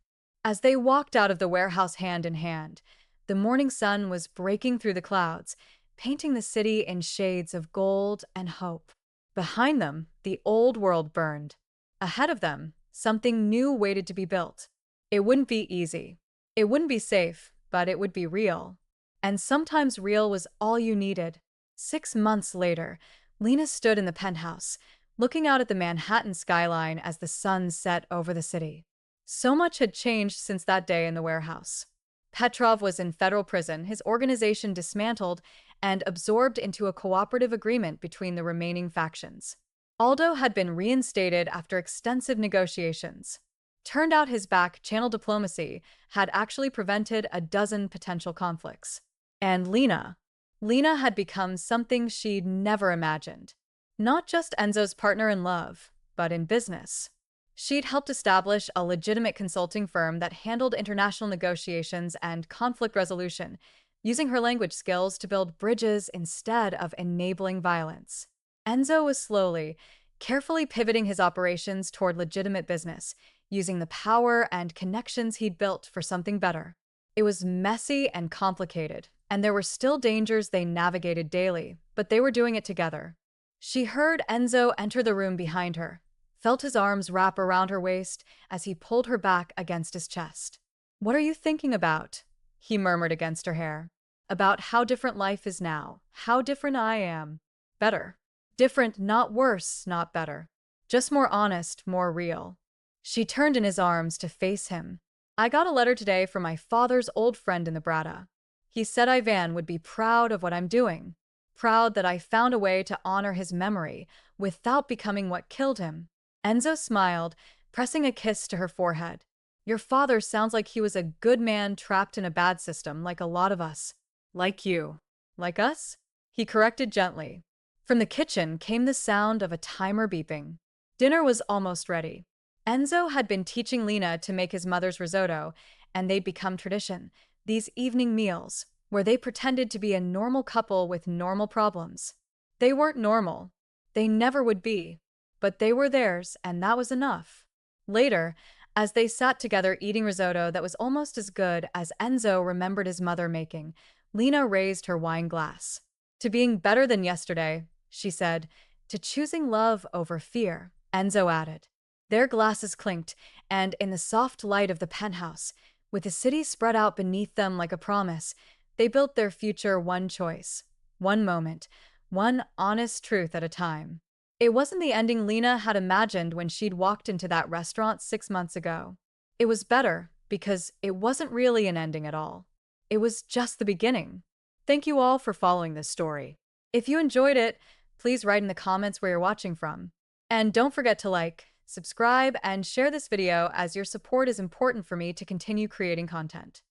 As they walked out of the warehouse hand in hand, the morning sun was breaking through the clouds, painting the city in shades of gold and hope. Behind them, the old world burned. Ahead of them, something new waited to be built. It wouldn't be easy. It wouldn't be safe, but it would be real. And sometimes real was all you needed. 6 months later, Lena stood in the penthouse, looking out at the Manhattan skyline as the sun set over the city. So much had changed since that day in the warehouse. Petrov was in federal prison, his organization dismantled and absorbed into a cooperative agreement between the remaining factions. Aldo had been reinstated after extensive negotiations. Turned out his back-channel diplomacy had actually prevented a dozen potential conflicts. And Lena had become something she'd never imagined. Not just Enzo's partner in love, but in business. She'd helped establish a legitimate consulting firm that handled international negotiations and conflict resolution, using her language skills to build bridges instead of enabling violence. Enzo was slowly, carefully pivoting his operations toward legitimate business, using the power and connections he'd built for something better. It was messy and complicated, and there were still dangers they navigated daily, but they were doing it together. She heard Enzo enter the room behind her, felt his arms wrap around her waist as he pulled her back against his chest. "What are you thinking about?" he murmured against her hair. "About how different life is now, how different I am. Better. Different, not worse, not better. Just more honest, more real." She turned in his arms to face him. "I got a letter today from my father's old friend in the Brada. He said Ivan would be proud of what I'm doing. Proud that I found a way to honor his memory without becoming what killed him." Enzo smiled, pressing a kiss to her forehead. "Your father sounds like he was a good man trapped in a bad system, like a lot of us." "Like you." "Like us?" he corrected gently. From the kitchen came the sound of a timer beeping. Dinner was almost ready. Enzo had been teaching Lena to make his mother's risotto, and they'd become tradition, these evening meals, where they pretended to be a normal couple with normal problems. They weren't normal. They never would be. But they were theirs, and that was enough. Later, as they sat together eating risotto that was almost as good as Enzo remembered his mother making, Lena raised her wine glass. "To being better than yesterday," she said. "To choosing love over fear," Enzo added. Their glasses clinked, and in the soft light of the penthouse, with the city spread out beneath them like a promise, they built their future one choice, one moment, one honest truth at a time. It wasn't the ending Lena had imagined when she'd walked into that restaurant 6 months ago. It was better because it wasn't really an ending at all. It was just the beginning. Thank you all for following this story. If you enjoyed it, please write in the comments where you're watching from. And don't forget to like, subscribe, and share this video as your support is important for me to continue creating content.